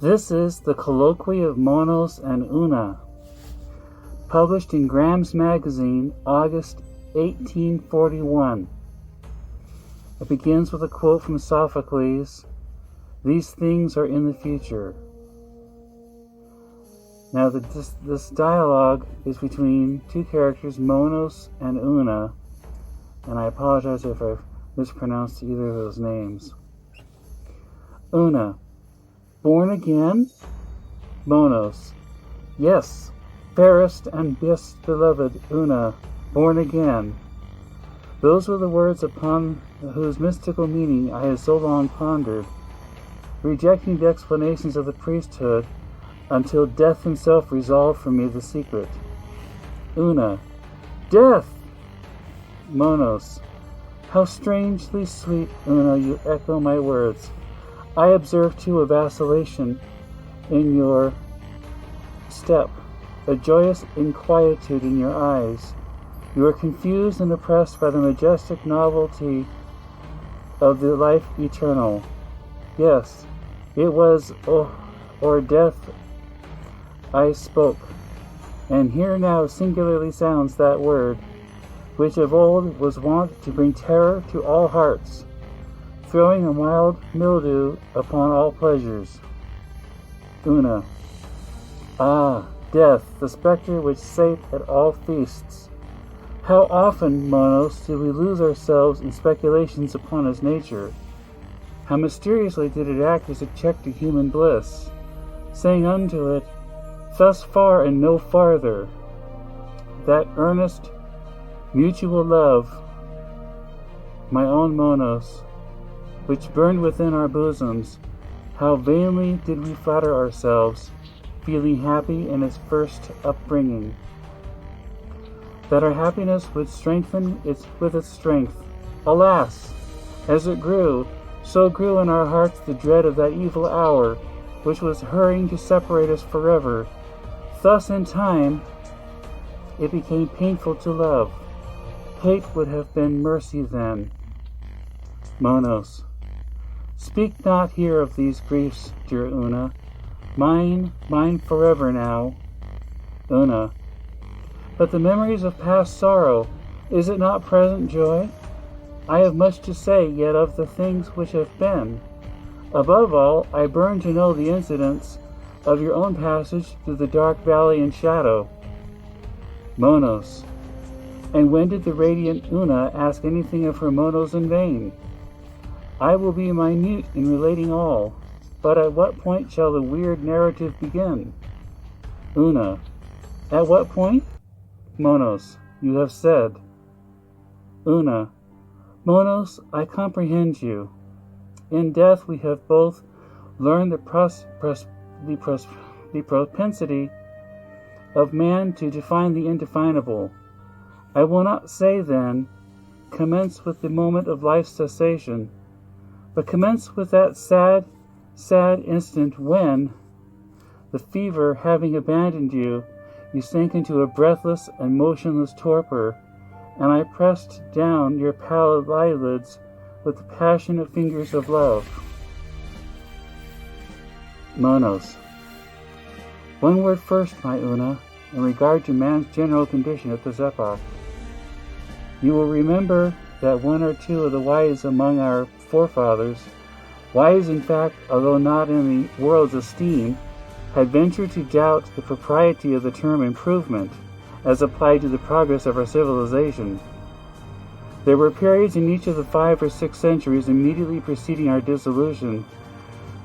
This is the Colloquy of Monos and Una, published in Graham's Magazine, August 1841. It begins with a quote from Sophocles, "These things are in the future." Now, this dialogue is between two characters, Monos and Una, and I apologize if I've mispronounced either of those names. Una: born again? Monos: yes, fairest and best beloved Una, born again. Those were the words upon whose mystical meaning I had so long pondered, rejecting the explanations of the priesthood until death himself resolved for me the secret. Una: death! Monos: how strangely sweet, Una, you echo my words. I observe too a vacillation in your step, a joyous inquietude in your eyes. You are confused and oppressed by the majestic novelty of the life eternal. Yes, it was or death I spoke, and here now singularly sounds that word, which of old was wont to bring terror to all hearts, throwing a mild mildew upon all pleasures. Una: ah, death, the spectre which sate at all feasts. How often, Monos, did we lose ourselves in speculations upon its nature? How mysteriously did it act as a check to human bliss, saying unto it, thus far and no farther. That earnest, mutual love, my own Monos, which burned within our bosoms, how vainly did we flatter ourselves, feeling happy in its first upbringing, that our happiness would strengthen with its strength. Alas! As it grew, so grew in our hearts the dread of that evil hour, which was hurrying to separate us forever. Thus in time, it became painful to love. Hate would have been mercy then. Monos: speak not here of these griefs, dear Una. Mine forever now. Una: but the memories of past sorrow, is it not present joy? I have much to say yet of the things which have been. Above all, I burn to know the incidents of your own passage through the dark valley and shadow. Monos: and when did the radiant Una ask anything of her Monos in vain? I will be minute in relating all, but at what point shall the weird narrative begin? Una: at what point? Monos: you have said. Una: Monos, I comprehend you. In death we have both learned the propensity of man to define the indefinable. I will not say then, commence with the moment of life's cessation, but commence with that sad instant when, the fever having abandoned you, you sank into a breathless and motionless torpor, and I pressed down your pallid eyelids with the passionate fingers of love. Monos: one word first, my Una, in regard to man's general condition at this epoch. You will remember that one or two of the wise among our forefathers, wise in fact, although not in the world's esteem, had ventured to doubt the propriety of the term improvement as applied to the progress of our civilization. There were periods in each of the 5 or 6 centuries immediately preceding our dissolution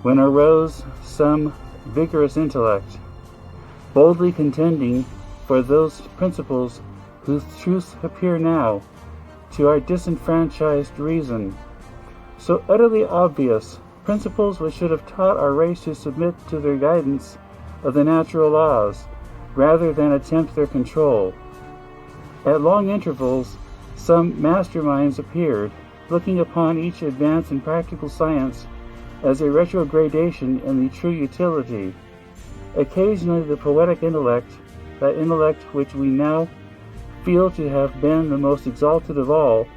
when arose some vigorous intellect, boldly contending for those principles whose truths appear now, to our disenfranchised reason, so utterly obvious, principles which should have taught our race to submit to their guidance of the natural laws, rather than attempt their control. At long intervals, some masterminds appeared, looking upon each advance in practical science as a retrogradation in the true utility. Occasionally the poetic intellect, that intellect which we now feel to have been the most exalted of all,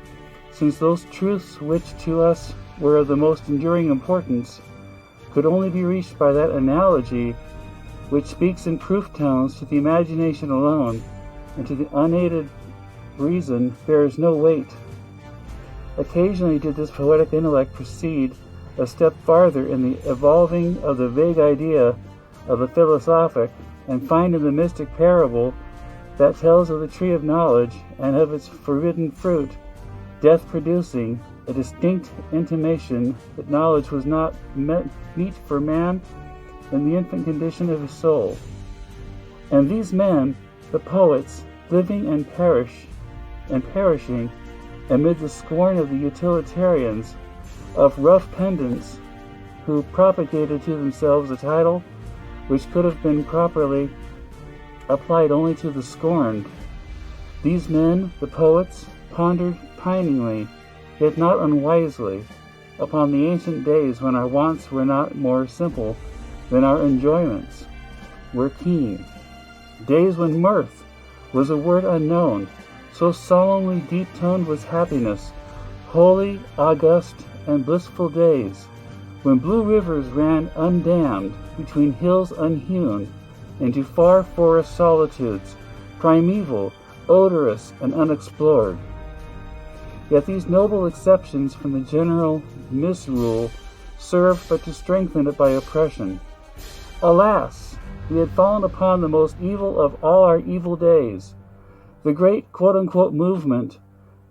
since those truths which to us were of the most enduring importance, could only be reached by that analogy which speaks in proof tones to the imagination alone, and to the unaided reason bears no weight. Occasionally did this poetic intellect proceed a step farther in the evolving of the vague idea of the philosophic, and find in the mystic parable that tells of the tree of knowledge and of its forbidden fruit, death producing, a distinct intimation that knowledge was not meet for man in the infant condition of his soul. And these men, the poets, living and perishing amid the scorn of the utilitarians, of rough pedants who propagated to themselves a title which could have been properly applied only to the scorned. These men, the poets, pondered piningly, yet not unwisely, upon the ancient days when our wants were not more simple than our enjoyments were keen, days when mirth was a word unknown, so solemnly deep-toned was happiness, holy, august, and blissful days, when blue rivers ran undammed between hills unhewn into far forest solitudes, primeval, odorous, and unexplored. Yet these noble exceptions from the general misrule served but to strengthen it by oppression. Alas, we had fallen upon the most evil of all our evil days. The great quote-unquote movement,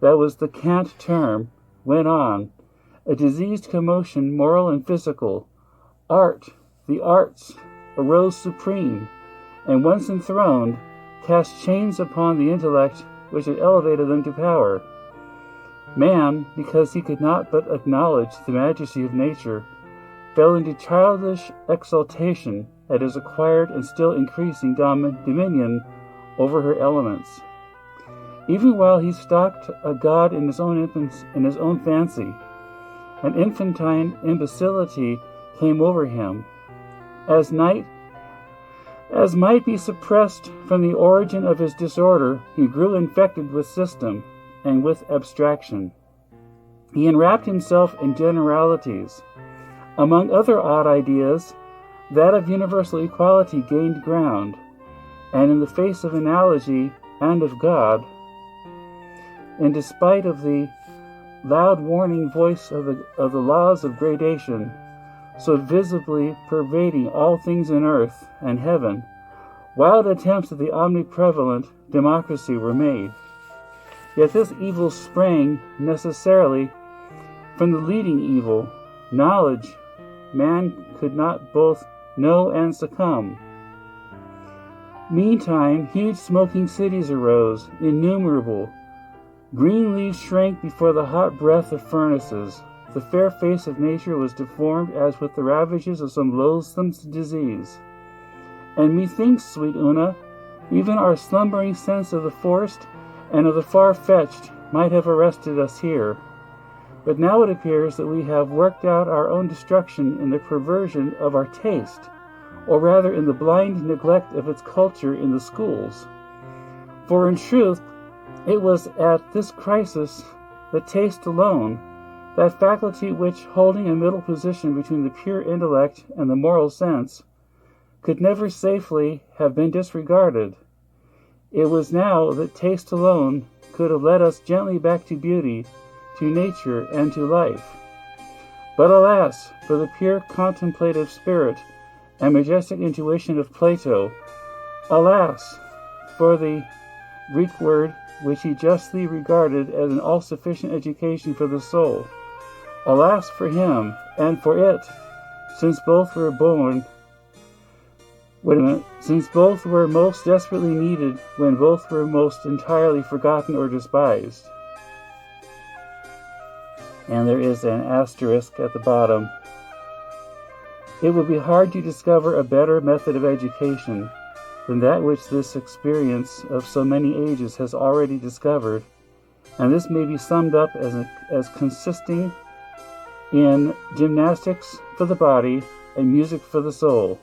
that was the cant term, went on, a diseased commotion, moral and physical. Art, the arts, arose supreme, and once enthroned, cast chains upon the intellect which had elevated them to power. Man, because he could not but acknowledge the majesty of nature, fell into childish exultation at his acquired and still increasing dominion over her elements. Even while he stalked a god in his own fancy, an infantine imbecility came over him. As might be suppressed from the origin of his disorder, he grew infected with system and with abstraction. He enwrapped himself in generalities. Among other odd ideas, that of universal equality gained ground, and in the face of analogy and of God, in despite of the loud warning voice of the laws of gradation, so visibly pervading all things in earth and heaven, wild attempts at the omniprevalent democracy were made. Yet this evil sprang necessarily from the leading evil, knowledge. Man could not both know and succumb. Meantime, huge smoking cities arose, innumerable. Green leaves shrank before the hot breath of furnaces. The fair face of nature was deformed as with the ravages of some loathsome disease. And methinks, sweet Una, even our slumbering sense of the forest and of the far-fetched might have arrested us here. But now it appears that we have worked out our own destruction in the perversion of our taste, or rather in the blind neglect of its culture in the schools. For in truth, it was at this crisis that taste alone, that faculty which, holding a middle position between the pure intellect and the moral sense, could never safely have been disregarded. It was now that taste alone could have led us gently back to beauty, to nature, and to life. But alas, for the pure contemplative spirit and majestic intuition of Plato. Alas, for the Greek word which he justly regarded as an all-sufficient education for the soul. Alas for him, and for it, since both were most desperately needed when both were most entirely forgotten or despised. And there is an asterisk at the bottom. It would be hard to discover a better method of education than that which this experience of so many ages has already discovered, and this may be summed up as consisting in gymnastics for the body and music for the soul.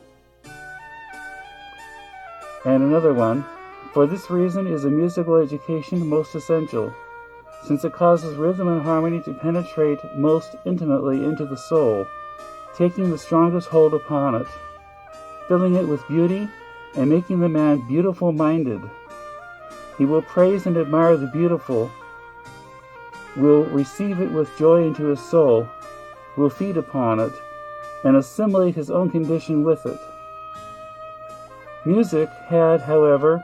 And another one, for this reason is a musical education most essential, since it causes rhythm and harmony to penetrate most intimately into the soul, taking the strongest hold upon it, filling it with beauty, and making the man beautiful-minded. He will praise and admire the beautiful, will receive it with joy into his soul, will feed upon it, and assimilate his own condition with it. Music had, however,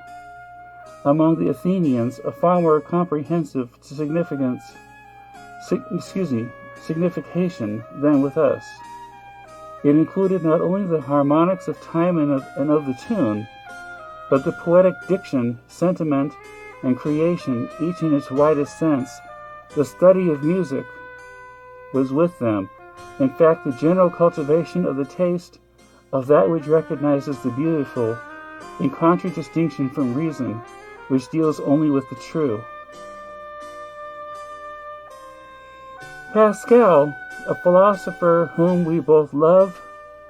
among the Athenians, a far more comprehensive signification than with us. It included not only the harmonics of time and of the tune, but the poetic diction, sentiment, and creation, each in its widest sense. The study of music was with them. In fact, the general cultivation of the taste of that which recognizes the beautiful, in contradistinction from reason, which deals only with the true. Pascal, a philosopher whom we both love,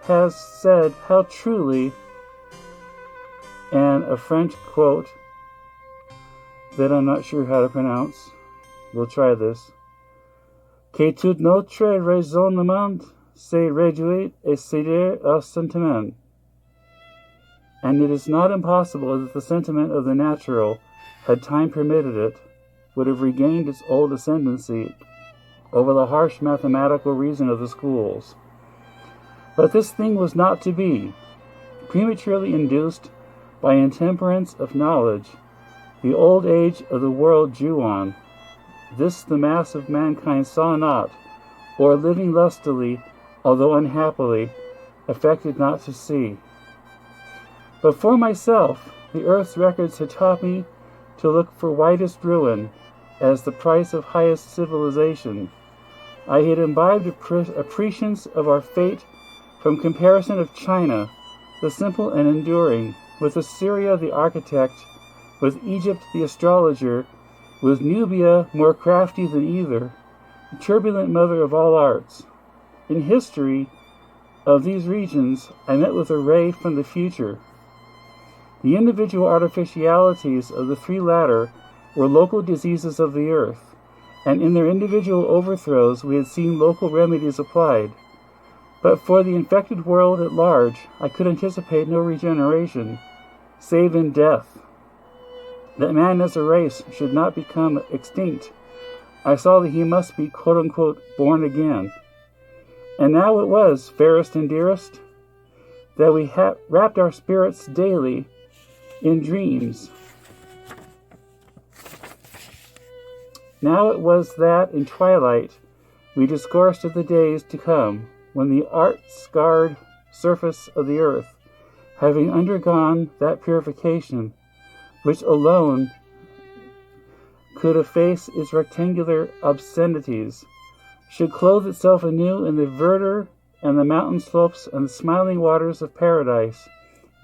has said how truly, and a French quote that I'm not sure how to pronounce, we'll try this, que tout notre raisonnement se réduit et céder au sentiment. And it is not impossible that the sentiment of the natural, had time permitted it, would have regained its old ascendancy over the harsh mathematical reason of the schools. But this thing was not to be. Prematurely induced by intemperance of knowledge, the old age of the world drew on. This the mass of mankind saw not, or living lustily, although unhappily, affected not to see. But for myself, the earth's records had taught me to look for widest ruin as the price of highest civilization. I had imbibed a prescience of our fate from comparison of China, the simple and enduring, with Assyria the architect, with Egypt the astrologer, with Nubia more crafty than either, the turbulent mother of all arts. In history of these regions, I met with a ray from the future. The individual artificialities of the three latter were local diseases of the earth, and in their individual overthrows we had seen local remedies applied. But for the infected world at large, I could anticipate no regeneration, save in death. That man as a race should not become extinct, I saw that he must be quote-unquote born again. And now it was, fairest and dearest, that we wrapped our spirits daily in dreams. Now it was that in twilight we discoursed of the days to come, when the art-scarred surface of the earth, having undergone that purification which alone could efface its rectangular obscenities, should clothe itself anew in the verdure and the mountain slopes and the smiling waters of paradise,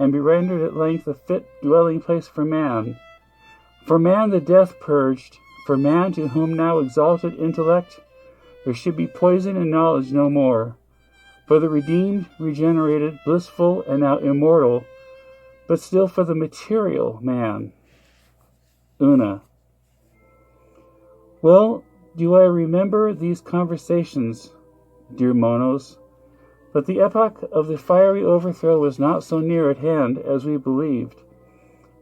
and be rendered at length a fit dwelling place for man. For man the death purged, for man to whom now exalted intellect, there should be poison and knowledge no more. For the redeemed, regenerated, blissful, and now immortal, but still for the material man. Una. Well, do I remember these conversations, dear Monos? But the epoch of the fiery overthrow was not so near at hand as we believed,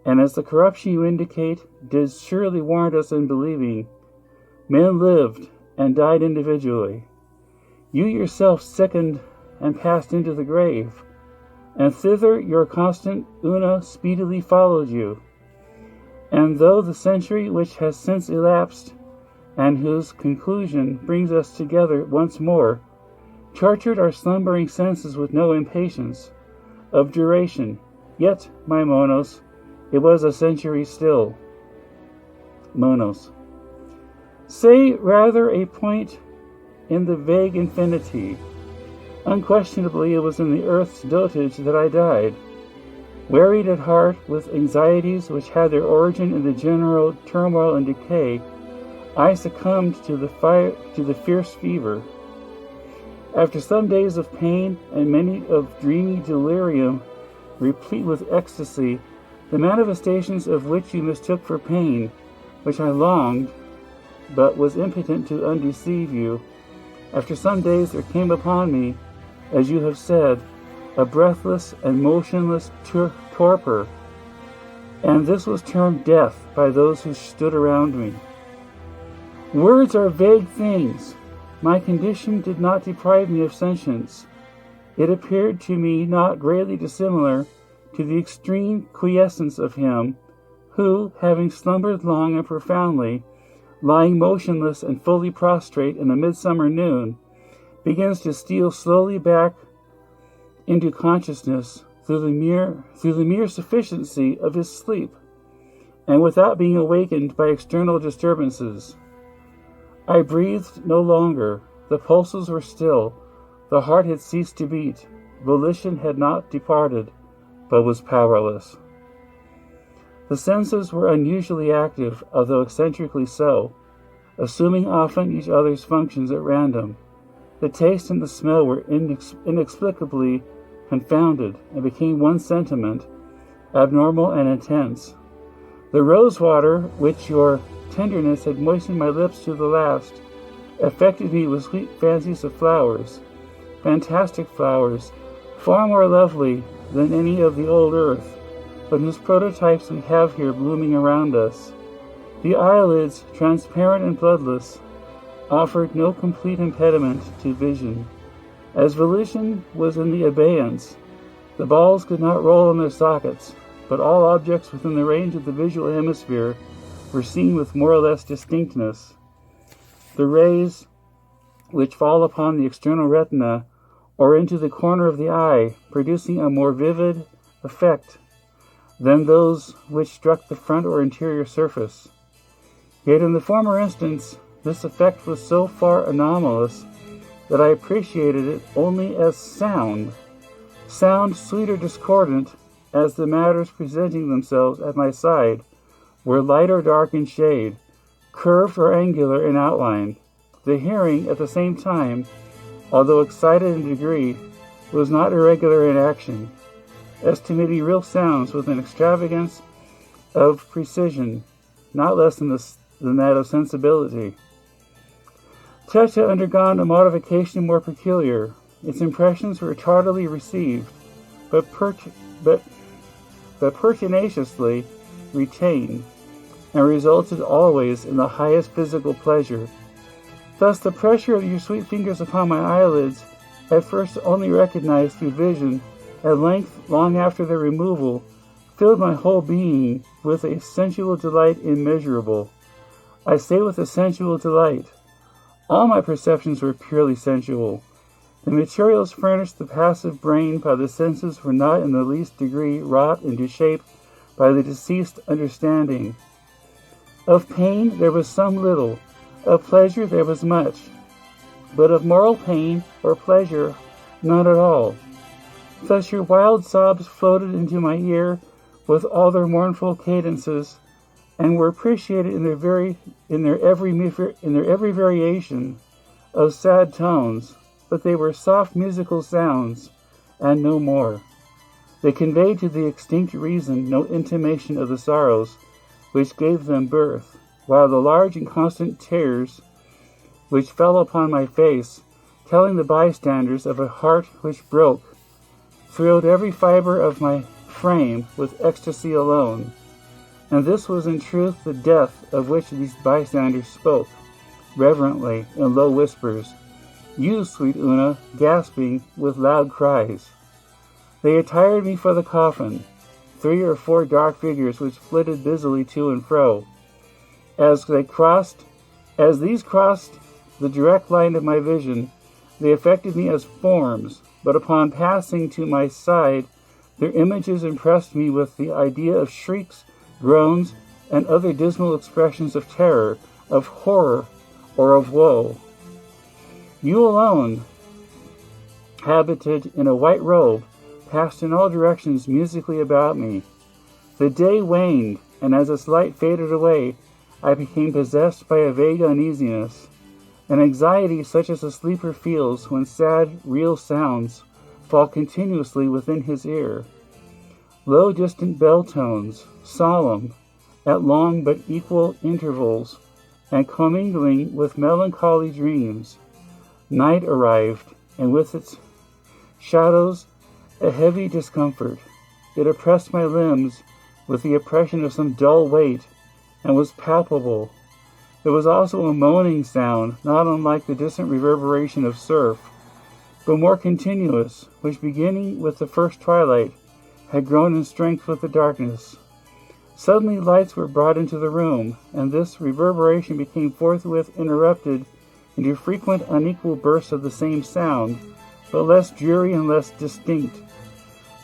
and as the corruption you indicate did surely warrant us in believing, men lived and died individually. You yourself sickened and passed into the grave, and thither your constant Una speedily followed you. And though the century which has since elapsed, and whose conclusion brings us together once more, tortured our slumbering senses with no impatience of duration, yet, my Monos, it was a century still. Monos. Say rather a point in the vague infinity. Unquestionably it was in the earth's dotage that I died. Wearied at heart with anxieties which had their origin in the general turmoil and decay, I succumbed to the fierce fever. After some days of pain and many of dreamy delirium, replete with ecstasy, the manifestations of which you mistook for pain, which I longed, but was impotent to undeceive you, after some days there came upon me as you have said, a breathless and motionless torpor, and this was termed death by those who stood around me. Words are vague things. My condition did not deprive me of sentience. It appeared to me not greatly dissimilar to the extreme quiescence of him who, having slumbered long and profoundly, lying motionless and fully prostrate in a midsummer noon, begins to steal slowly back into consciousness through the mere sufficiency of his sleep, and without being awakened by external disturbances. I breathed no longer. The pulses were still. The heart had ceased to beat. Volition had not departed, but was powerless. The senses were unusually active, although eccentrically so, assuming often each other's functions at random. The taste and the smell were inexplicably confounded, and became one sentiment, abnormal and intense. The rose water, which your tenderness had moistened my lips to the last, affected me with sweet fancies of flowers, fantastic flowers, far more lovely than any of the old earth, but whose prototypes we have here blooming around us. The eyelids, transparent and bloodless, offered no complete impediment to vision. As volition was in the abeyance, the balls could not roll in their sockets, but all objects within the range of the visual hemisphere were seen with more or less distinctness. The rays which fall upon the external retina or into the corner of the eye, producing a more vivid effect than those which struck the front or interior surface. Yet in the former instance, this effect was so far anomalous that I appreciated it only as sound sweet or discordant as the matters presenting themselves at my side were light or dark in shade, curved or angular in outline. The hearing, at the same time, although excited in degree, was not irregular in action, estimating real sounds with an extravagance of precision, not less than that of sensibility. Touch had undergone a modification more peculiar. Its impressions were tardily received, but pertinaciously retained, and resulted always in the highest physical pleasure. Thus the pressure of your sweet fingers upon my eyelids, at first only recognized through vision, at length, long after their removal, filled my whole being with a sensual delight immeasurable. I say with a sensual delight. All my perceptions were purely sensual. The materials furnished the passive brain by the senses were not in the least degree wrought into shape by the deceased understanding. Of pain there was some little, of pleasure there was much, but of moral pain or pleasure none at all. Thus your wild sobs floated into my ear with all their mournful cadences, and were appreciated in their every variation of sad tones, but they were soft musical sounds, and no more. They conveyed to the extinct reason no intimation of the sorrows which gave them birth, while the large and constant tears which fell upon my face, telling the bystanders of a heart which broke, thrilled every fiber of my frame with ecstasy alone. And this was in truth the death of which these bystanders spoke, reverently, in low whispers, you, sweet Una, gasping with loud cries. They attired me for the coffin, 3 or 4 dark figures which flitted busily to and fro. As these crossed the direct line of my vision, they affected me as forms, but upon passing to my side, their images impressed me with the idea of shrieks, groans, and other dismal expressions of terror, of horror, or of woe. You alone, habited in a white robe, passed in all directions musically about me. The day waned, and as its light faded away, I became possessed by a vague uneasiness, an anxiety such as a sleeper feels when sad, real sounds fall continuously within his ear. Low, distant bell tones, solemn, at long but equal intervals, and commingling with melancholy dreams. Night arrived, and with its shadows, a heavy discomfort. It oppressed my limbs with the oppression of some dull weight, and was palpable. There was also a moaning sound, not unlike the distant reverberation of surf, but more continuous, which, beginning with the first twilight, had grown in strength with the darkness. Suddenly lights were brought into the room, and this reverberation became forthwith interrupted into frequent unequal bursts of the same sound, but less dreary and less distinct.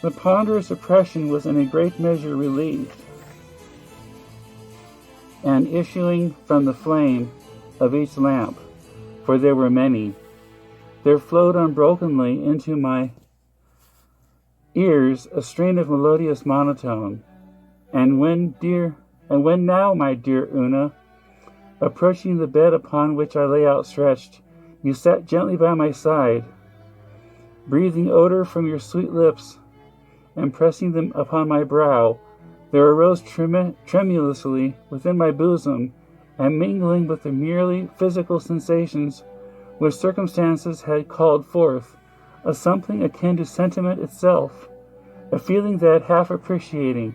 The ponderous oppression was in a great measure relieved, and issuing from the flame of each lamp, for there were many, there flowed unbrokenly into my ears a strain of melodious monotone. And when now, my dear Una, approaching the bed upon which I lay outstretched, you sat gently by my side, breathing odor from your sweet lips, and pressing them upon my brow, there arose tremulously within my bosom, and mingling with the merely physical sensations which circumstances had called forth, a something akin to sentiment itself, a feeling that, half appreciating,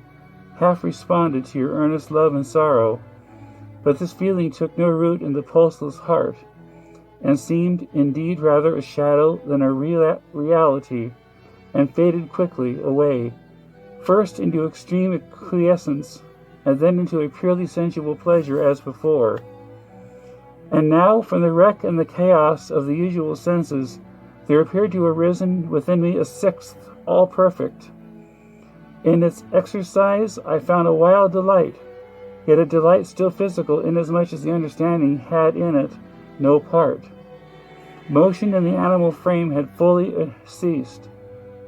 half responded to your earnest love and sorrow. But this feeling took no root in the pulseless heart, and seemed indeed rather a shadow than a reality, and faded quickly away, first into extreme acquiescence, and then into a purely sensual pleasure as before. And now, from the wreck and the chaos of the usual senses, there appeared to have arisen within me a sixth, all perfect. In its exercise I found a wild delight, yet a delight still physical, inasmuch as the understanding had in it no part. Motion in the animal frame had fully ceased.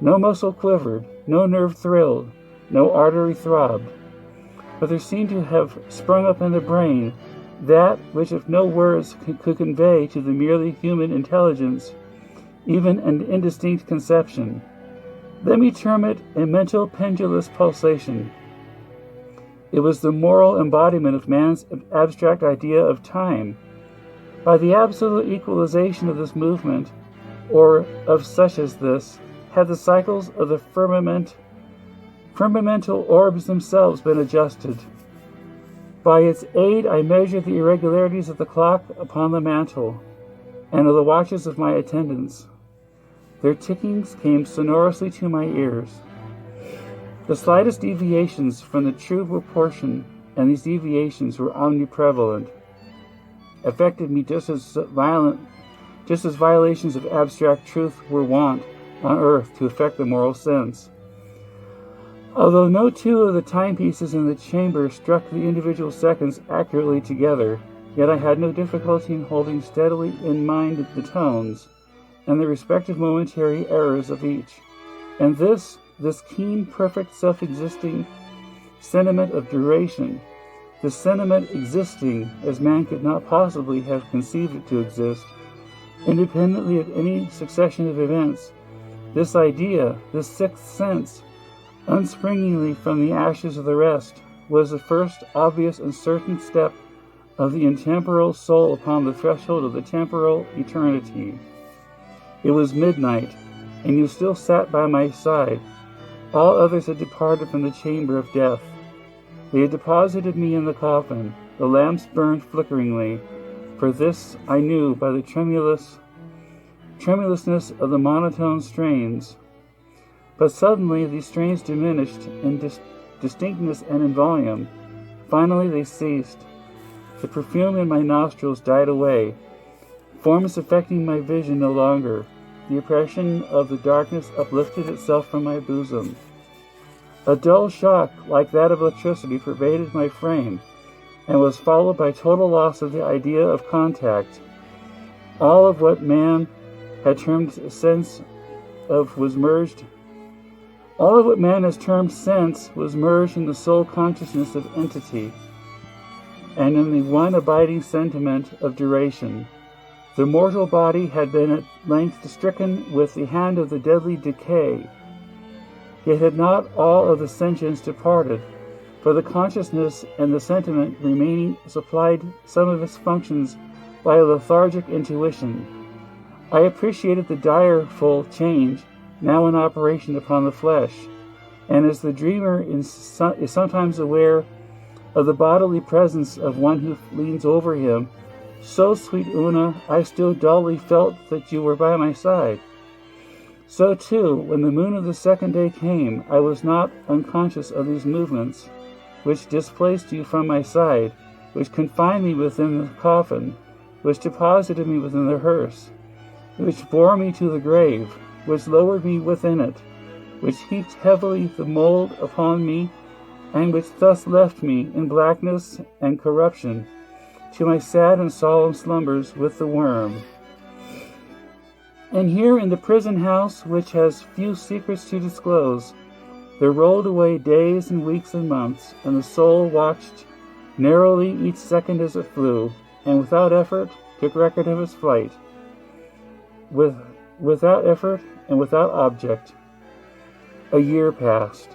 No muscle quivered, no nerve thrilled, no artery throbbed. But there seemed to have sprung up in the brain that which, if no words could convey to the merely human intelligence even an indistinct conception, let me term it a mental pendulous pulsation. It was the moral embodiment of man's abstract idea of time. By the absolute equalization of this movement, or of such as this, had the cycles of the firmamental orbs themselves been adjusted. By its aid I measured the irregularities of the clock upon the mantel, and of the watches of my attendants. Their tickings came sonorously to my ears. The slightest deviations from the true proportion, and these deviations were omniprevalent, affected me just as violations of abstract truth were wont on earth to affect the moral sense. Although no two of the timepieces in the chamber struck the individual seconds accurately together, yet I had no difficulty in holding steadily in mind the tones and the respective momentary errors of each. And this keen, perfect, self-existing sentiment of duration, this sentiment existing as man could not possibly have conceived it to exist, independently of any succession of events, this idea, this sixth sense, unspringingly from the ashes of the rest, was the first obvious and certain step of the intemporal soul upon the threshold of the temporal eternity. It was midnight, and you still sat by my side. All others had departed from the chamber of death. They had deposited me in the coffin. The lamps burned flickeringly, for this I knew by the tremulousness of the monotone strains. But suddenly these strains diminished in distinctness and in volume. Finally they ceased. The perfume in my nostrils died away. Forms affecting my vision no longer. The oppression of the darkness uplifted itself from my bosom. A dull shock, like that of electricity, pervaded my frame, and was followed by total loss of the idea of contact. All of what man had termed sense was merged in the sole consciousness of entity, and in the one abiding sentiment of duration. The mortal body had been at length stricken with the hand of the deadly decay, yet had not all of the sentience departed, for the consciousness and the sentiment remaining supplied some of its functions by a lethargic intuition. I appreciated the direful change now in operation upon the flesh. And as the dreamer is sometimes aware of the bodily presence of one who leans over him, so, sweet Una, I still dully felt that you were by my side. So, too, when the moon of the second day came, I was not unconscious of these movements, which displaced you from my side, which confined me within the coffin, which deposited me within the hearse, which bore me to the grave, which lowered me within it, which heaped heavily the mold upon me, and which thus left me in blackness and corruption, to my sad and solemn slumbers with the worm. And here in the prison house, which has few secrets to disclose, there rolled away days and weeks and months, and the soul watched narrowly each second as it flew, and without effort took record of its flight. Without effort and without object, a year passed.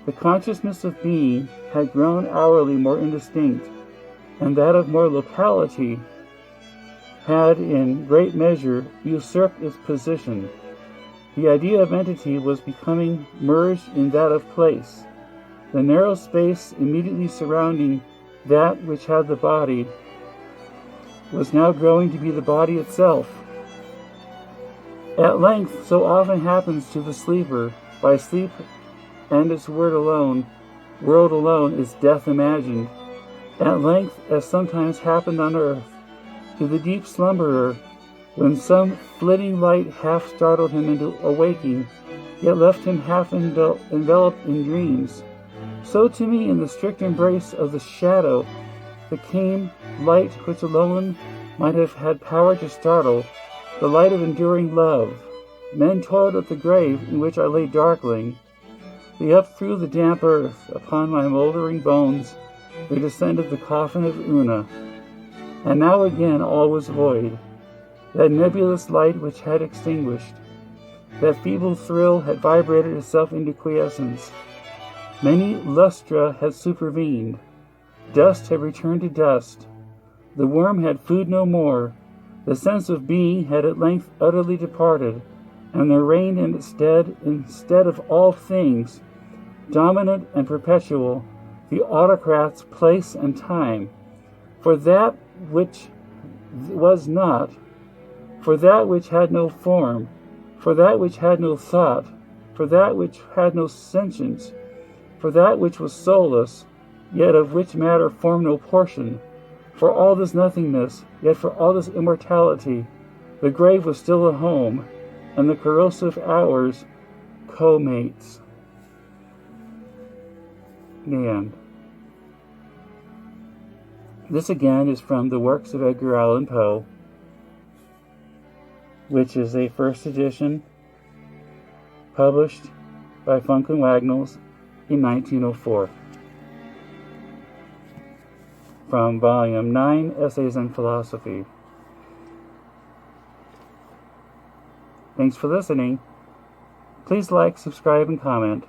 The consciousness of being had grown hourly more indistinct, and that of more locality had in great measure usurped its position. The idea of entity was becoming merged in that of place. The narrow space immediately surrounding that which had the body was now growing to be the body itself. At length, so often happens to the sleeper, by sleep and its world alone is death imagined. At length, as sometimes happened on earth, to the deep slumberer, when some flitting light half startled him into awaking, yet left him half enveloped in dreams, so to me in the strict embrace of the shadow there came light which alone might have had power to startle, the light of enduring love. Men toiled at the grave in which I lay darkling. They up through the damp earth, upon my mouldering bones, there descended the coffin of Una. And now again all was void. That nebulous light which had extinguished, that feeble thrill had vibrated itself into quiescence. Many lustra had supervened. Dust had returned to dust. The worm had food no more. The sense of being had at length utterly departed, and there reigned instead of all things, dominant and perpetual, the autocrat's place and time. For that which was not, for that which had no form, for that which had no thought, for that which had no sentience, for that which was soulless, yet of which matter formed no portion, for all this nothingness, yet for all this immortality, the grave was still a home, and the corrosive hours co-mates. The end. This again is from the works of Edgar Allan Poe, which is a first edition published by Funk and Wagnalls in 1904. From Volume 9, Essays in Philosophy. Thanks for listening. Please like, subscribe, and comment.